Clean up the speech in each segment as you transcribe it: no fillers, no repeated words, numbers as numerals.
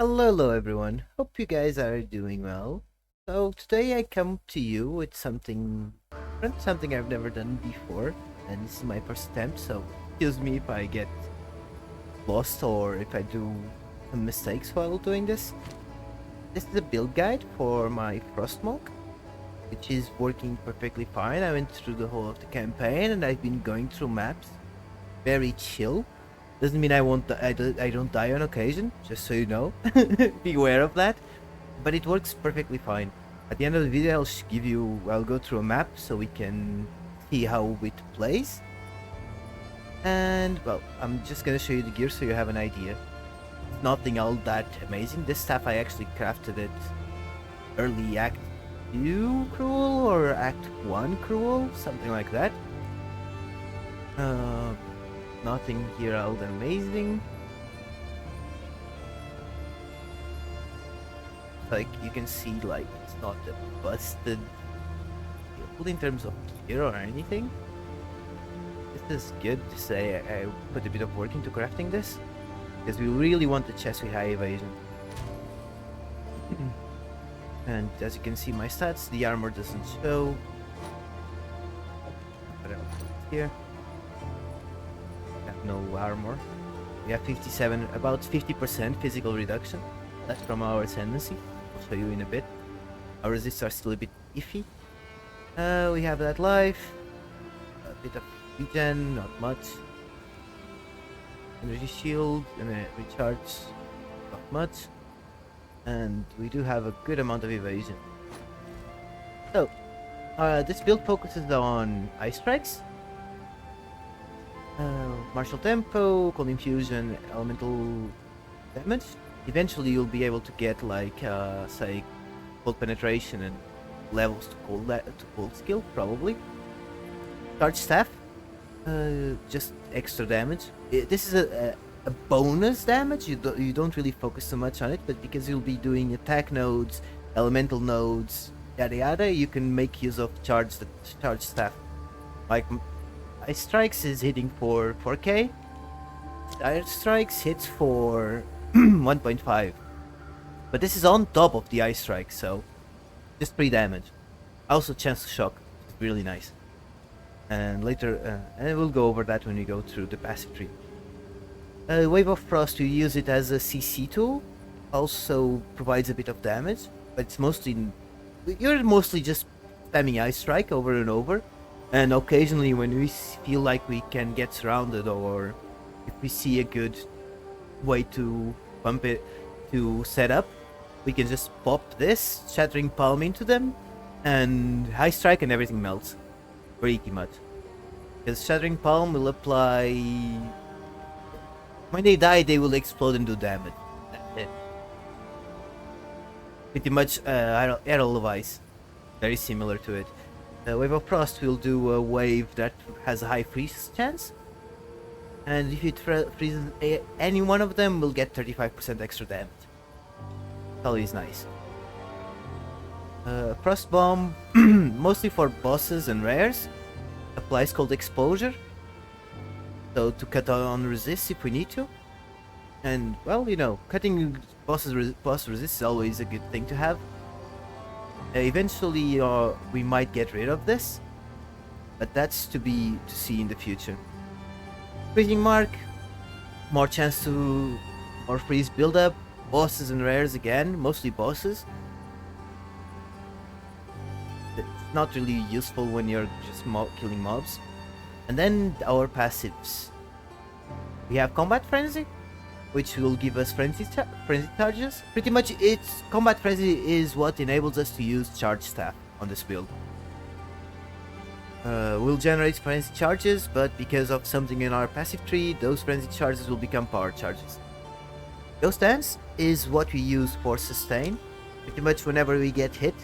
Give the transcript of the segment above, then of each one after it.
Hello everyone, hope you guys are doing well. So today I come to you with something different, something I've never done before, and this is my first attempt, so excuse me if I get lost or if I do some mistakes while doing this. This is a build guide for my Frostmonk, which is working perfectly fine. I went through the whole of the campaign and I've been going through maps. Very chill. Doesn't mean I don't die on occasion, just so you know. Be aware of that. But it works perfectly fine. At the end of the video, I'll go through a map so we can see how it plays. And well, I'm just gonna show you the gear so you have an idea. It's nothing all that amazing. This staff I actually crafted it early Act 2 cruel or Act 1 cruel, something like that. Nothing here all that amazing. Like you can see, like it's not a busted build in terms of gear or anything. This is good to say. I put a bit of work into crafting this because we really want the chest with high evasion. And as you can see, my stats, the armor doesn't show. What else here? No armor. We have 57, about 50% physical reduction. That's from our ascendancy. I'll show you in a bit. Our resists are still a bit iffy. We have that life. A bit of regen, not much. Energy shield and a recharge, not much. And we do have a good amount of evasion. So, this build focuses on ice strikes. Martial tempo, cold infusion, elemental damage. Eventually you'll be able to get like say cold penetration and levels to cold skill probably. Charge staff, just extra damage. This is a bonus damage. You don't really focus so much on it, but because you'll be doing attack nodes, elemental nodes, yada yada, you can make use of charge staff. Like Ice Strikes is hitting for 4k. Ice Strikes hits for 1.5. But this is on top of the Ice Strike, so just 3 damage. Also chance to shock, really nice. And later, and we'll go over that when we go through the passive tree. Wave of Frost, you use it as a CC tool. Also provides a bit of damage, but it's you're mostly just spamming Ice Strike over and over. And occasionally when we feel like we can get surrounded, or if we see a good way to pump it to set up, we can just pop this Shattering Palm into them and high strike and everything melts pretty much. Because Shattering Palm will apply... when they die, they will explode and do damage. That's it. Pretty much Arrow of Ice. Very similar to it. Wave of Frost will do a wave that has a high freeze chance, and if it freezes any one of them, will get 35% extra damage. Always nice. Frost Bomb, mostly for bosses and rares, applies cold exposure, so to cut on resists if we need to. And well, you know, cutting boss resists is always a good thing to have. Eventually we might get rid of this, but that's to see in the future. Freezing Mark, more chance to more freeze build up, bosses and rares again, mostly bosses. It's not really useful when you're just killing mobs. And then our passives. We have Combat Frenzy, which will give us frenzy charges. Pretty much, it's Combat Frenzy is what enables us to use Charge Staff on this build. We'll generate frenzy charges, but because of something in our passive tree, those frenzy charges will become power charges. Ghost Dance is what we use for sustain. Pretty much whenever we get hit,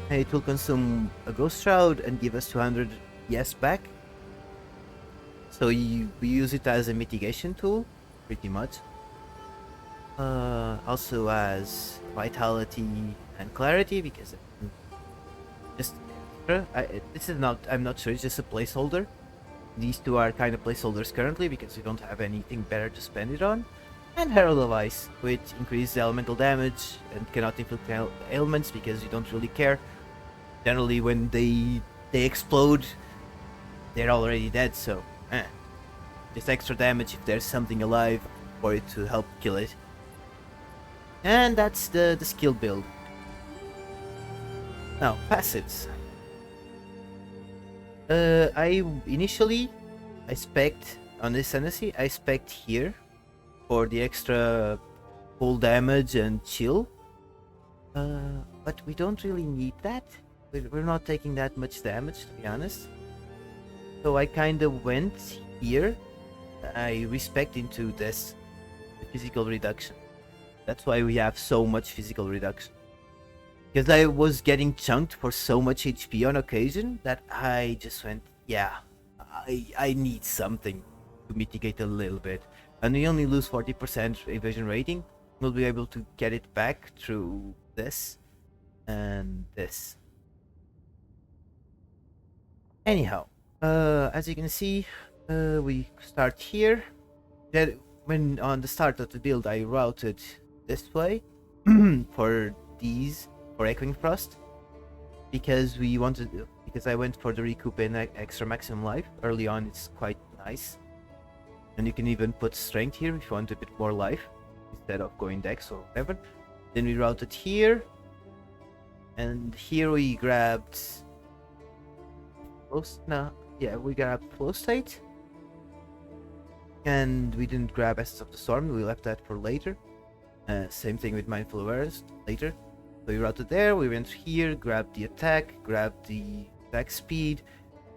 it will consume a Ghost Shroud and give us 200 yes back. So we use it as a mitigation tool, pretty much. Also as vitality and clarity, because just this is not, I'm not sure, it's just a placeholder. These two are kind of placeholders currently because we don't have anything better to spend it on. And Herald of Ice, which increases elemental damage and cannot inflict ailments because you don't really care. Generally, when they explode, they're already dead, so just extra damage if there's something alive for it to help kill it. And that's the skill build. Now, passives. I spec'd on this Ascendancy, I spec'd here for the extra full damage and chill. But we don't really need that. We're not taking that much damage, to be honest. So I kinda went here. I respect into this physical reduction. That's why we have so much physical reduction. Because I was getting chunked for so much HP on occasion that I just went, yeah, I need something to mitigate a little bit. And we only lose 40% evasion rating. We'll be able to get it back through this and this. Anyhow, as you can see, we start here. When on the start of the build, I routed this way for these, for Echoing Frost, because I went for the recoup and extra maximum life. Early on, it's quite nice. And you can even put strength here if you want a bit more life, instead of going dex or whatever. Then we routed here. And here we grabbed... we grabbed Flow State. And we didn't grab Essence of the Storm, we left that for later. Same thing with Mindful Awareness, later. So we routed there, we went here, grabbed the attack, grabbed the attack speed,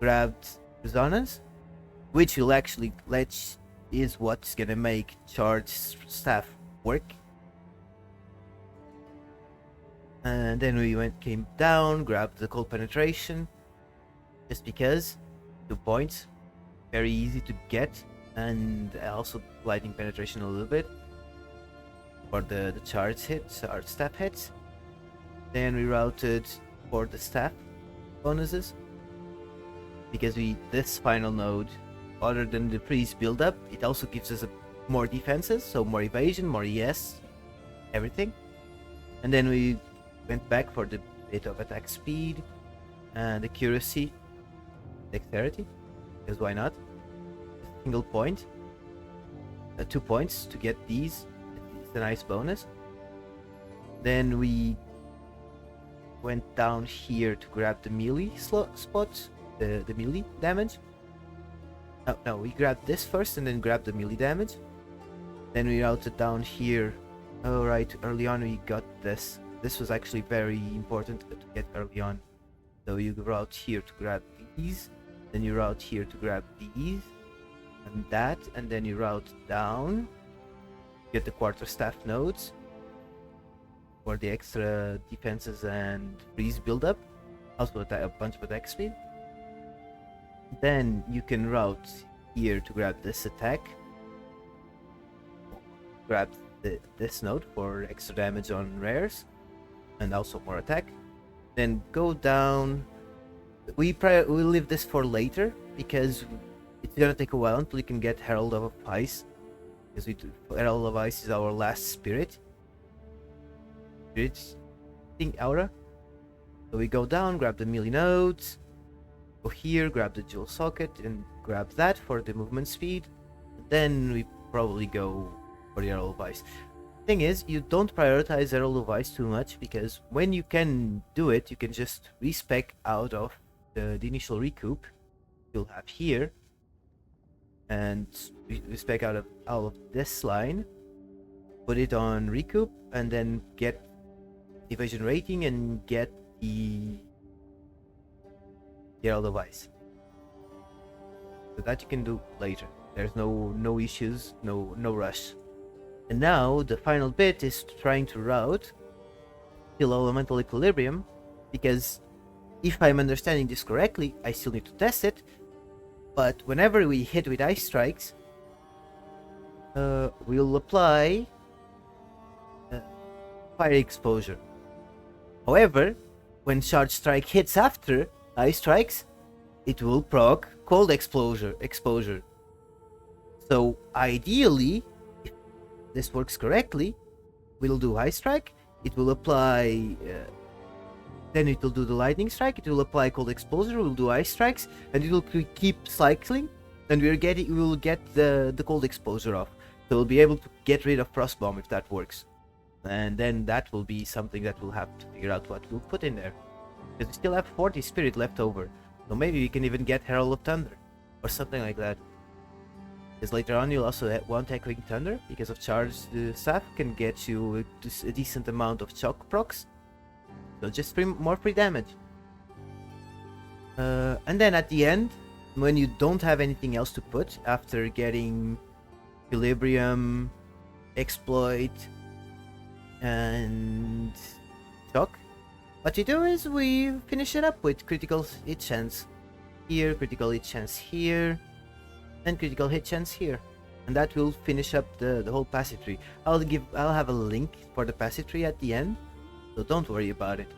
grabbed Resonance, which will actually is what's gonna make Charge Staff work. And then we came down, grabbed the Cold Penetration, just because 2 points, very easy to get, and also Lightning Penetration a little bit for the charge hits, or staff hits. Then we routed for the staff bonuses, because this final node, other than the priest build up, it also gives us more defenses, so more evasion, more ES, everything. And then we went back for the bit of attack speed and accuracy, dexterity, because why not? A single point, 2 points to get these. It's a nice bonus. Then we went down here to grab the melee spots, the melee damage. No, we grabbed this first and then grabbed the melee damage. Then we routed down here. Alright, early on we got this. This was actually very important to get early on. So you route here to grab these, then you route here to grab these, and that, and then you route down, get the quarterstaff nodes for the extra defenses and freeze build-up, also a bunch of attack speed. Then you can route here to grab this attack, grab this node for extra damage on rares, and also more attack. Then go down. We'll leave this for later because it's gonna take a while until you can get Herald of Ice, because Herald of Ice is our last spirit thing aura. So we go down, grab the melee nodes, go here, grab the jewel socket, and grab that for the movement speed. Then we probably go for the Herald of Ice. Thing is, you don't prioritize Herald of Ice too much, because when you can do it, you can just respec out of the initial recoup you'll have here, and respec out of this line, put it on recoup, and then get evasion rating and get the Herald of Ice. So that you can do later. There's no issues, no rush. And now the final bit is trying to route till elemental equilibrium, because if I'm understanding this correctly, I still need to test it, but whenever we hit with ice strikes, we'll apply fire exposure. However, when charge strike hits after ice strikes, it will proc cold exposure. So ideally, this works correctly, we'll do High Strike. It will apply. Then it will do the Lightning Strike. It will apply Cold Exposure. We'll do Ice Strikes, and it will keep cycling. And we will get the Cold Exposure off. So we'll be able to get rid of Frost Bomb if that works. And then that will be something that we'll have to figure out what we'll put in there. Because we still have 40 Spirit left over. So maybe we can even get Herald of Thunder. Or something like that. Because later on you'll also want Echoing Thunder. Because of Charge, the staff can get you a decent amount of shock procs. So just more free damage. And then at the end, when you don't have anything else to put, after getting Equilibrium, Exploit, and Shock, what you do is we finish it up with Critical Hit Chance here, Critical Hit Chance here, and Critical Hit Chance here. And that will finish up the whole passive tree. I'll have a link for the passive tree at the end, so don't worry about it.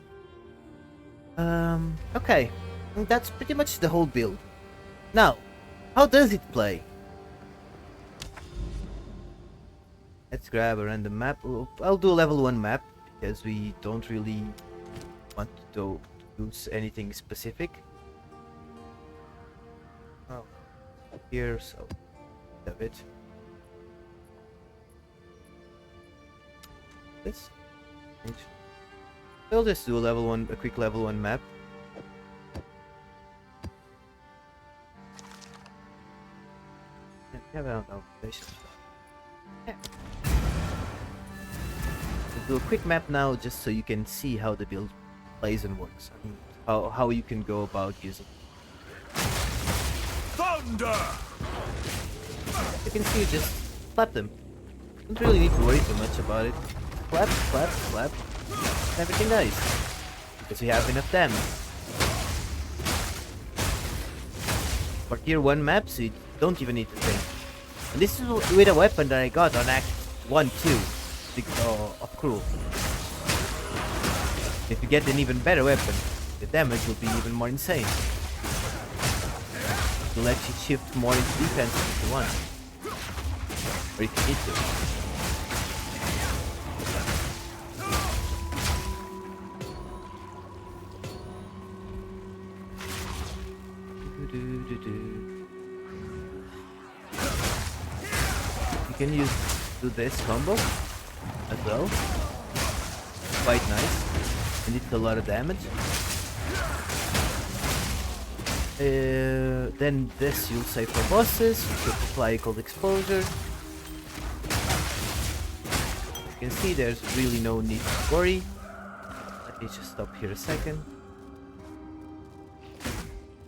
Okay, that's pretty much the whole build. Now, how does it play? Let's grab a random map. I'll do a level 1 map, because we don't really want to use anything specific. Oh, here, so have it. This. We'll just do a quick level 1 map. Yeah, we'll do a quick map now, just so you can see how the build plays and works. I mean, how you can go about using it. Thunder! You can see, just slap them. Don't really need to worry too much about it. Slap, slap, slap. Everything dies. Because we have enough damage. For tier 1 maps, you don't even need to think. And this is with a weapon that I got on Act 1-2 of Cruel. If you get an even better weapon, the damage will be even more insane. To let you shift more into defense if you want. Or if you need to. You can do this combo as well. Quite nice. And it's a lot of damage. Then this you'll save for bosses. You can apply Cold Exposure. You can see there's really no need to worry. Let me just stop here a second.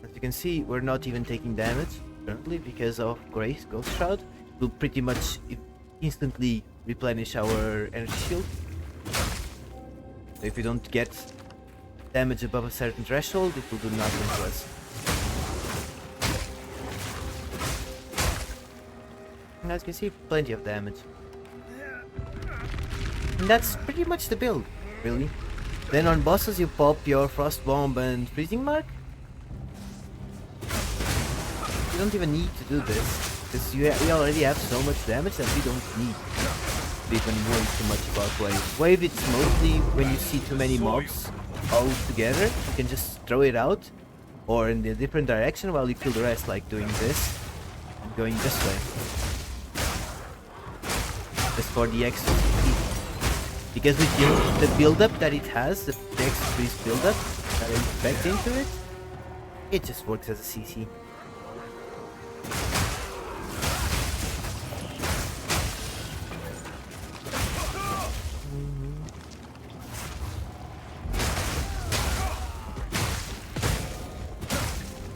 As you can see, we're not even taking damage currently because of Grace Ghost Shroud. It will pretty much instantly replenish our energy shield. So if we don't get damage above a certain threshold, it will do nothing to us. And as you can see, plenty of damage. And that's pretty much the build, really. Then on bosses you pop your Frost Bomb and Freezing Mark. You don't even need to do this, because we already have so much damage that we don't need to even worry too much about Wave. Wave, it's mostly when you see too many mobs all together, you can just throw it out, or in a different direction while you kill the rest, like doing this, and going this way. Just for the extra speed. Because with the build-up that it has, the extra build-up that I expect into it, it just works as a CC.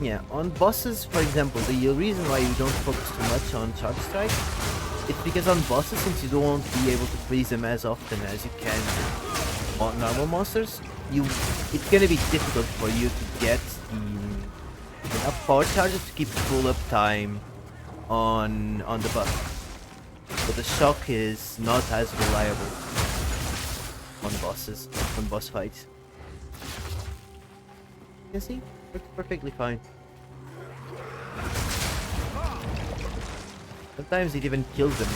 Yeah, on bosses, for example, the reason why you don't focus too much on Charge Strike, it's because on bosses, since you won't be able to freeze them as often as you can on normal monsters, it's gonna be difficult for you to get enough power charges to keep full up time on the buff. So the shock is not as reliable on bosses, on boss fights. You can see, works perfectly fine. Sometimes it even kills them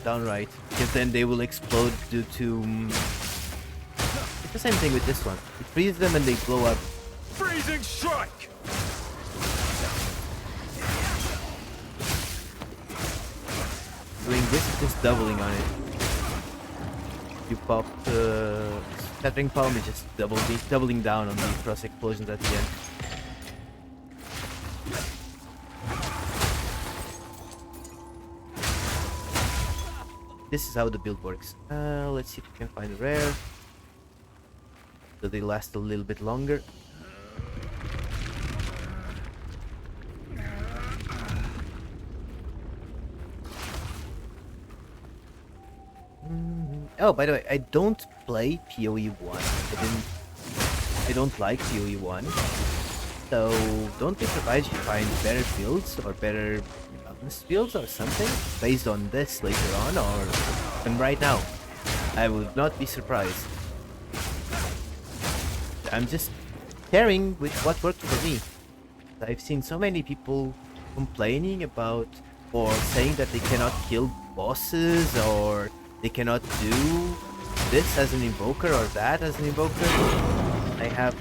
downright, because then they will explode due to... It's the same thing with this one. It freezes them and they blow up. Freezing strike! Doing this is just doubling on it. You pop Scattering Palm, it's just doubling down on the cross explosions at the end. This is how the build works. Let's see if we can find a rare. So they last a little bit longer. Oh, by the way, I don't play PoE 1. I don't like PoE 1. So don't be surprised if you find better builds or better builds or something based on this later on or even right now. I would not be surprised. I'm just sharing with what worked for me. I've seen so many people complaining about or saying that they cannot kill bosses or they cannot do this as an invoker or that as an invoker. I have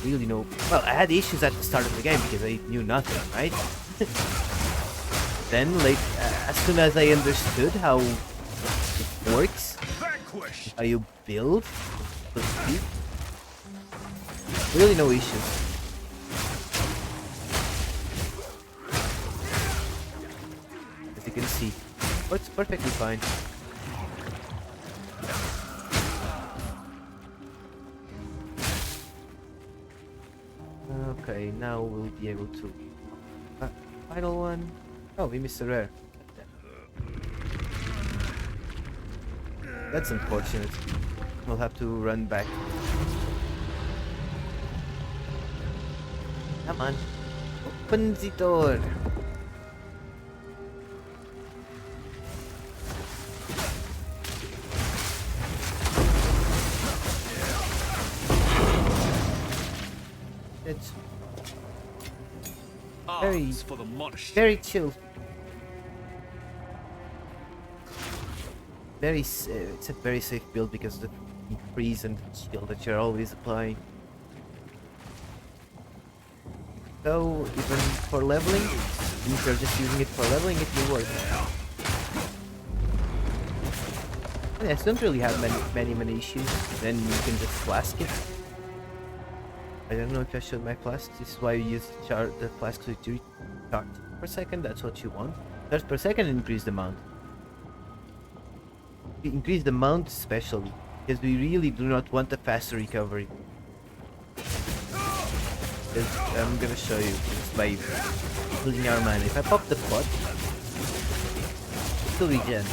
really no... Well, I had issues at the start of the game because I knew nothing, right? Then, like, as soon as I understood how it works, how you build, so to speak, really no issues. As you can see, works perfectly fine. Okay, now we'll be able to... final one. Oh, we missed a rare. That's unfortunate. We'll have to run back. Come on. Open the door. It's very chill. It's a very safe build because of the freeze and chill that you're always applying. So even for leveling, if you're just using it for leveling, it will work. And yes, don't really have many issues. Then you can just flask it. I don't know if I showed my flask. This is why you use the flask to do charge per second. That's what you want. Charge per second, increase the amount. Increase the amount especially, because we really do not want a faster recovery. I'm gonna show you just by losing our mana. If I pop the pot, it will regen.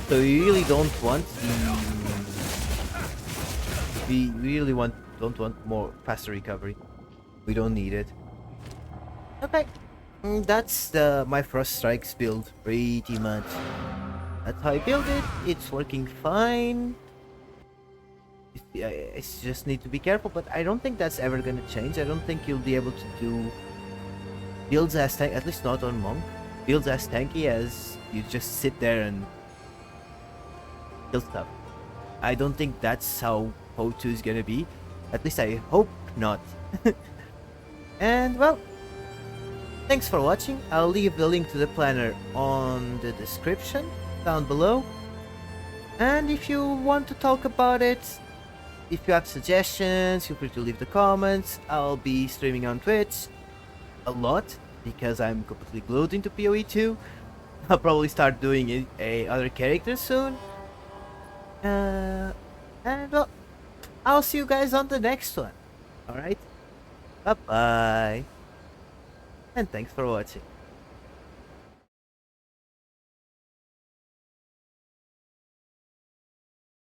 So we really don't want the... We really don't want more faster recovery. We don't need it. Okay, that's my first Strikes build, pretty much. That's how I built it. It's working fine. I just need to be careful, but I don't think that's ever gonna change. I don't think you'll be able to do builds as tanky, at least not on Monk. Builds as tanky as you just sit there and kill stuff. I don't think that's how PoE2 is gonna be. At least I hope not. And well, thanks for watching. I'll leave the link to the planner on the description down below. And if you want to talk about it, if you have suggestions, feel free to leave the comments. I'll be streaming on Twitch a lot because I'm completely glued into PoE 2. I'll probably start doing other characters soon. And well, I'll see you guys on the next one. Alright? Bye bye. And thanks for watching.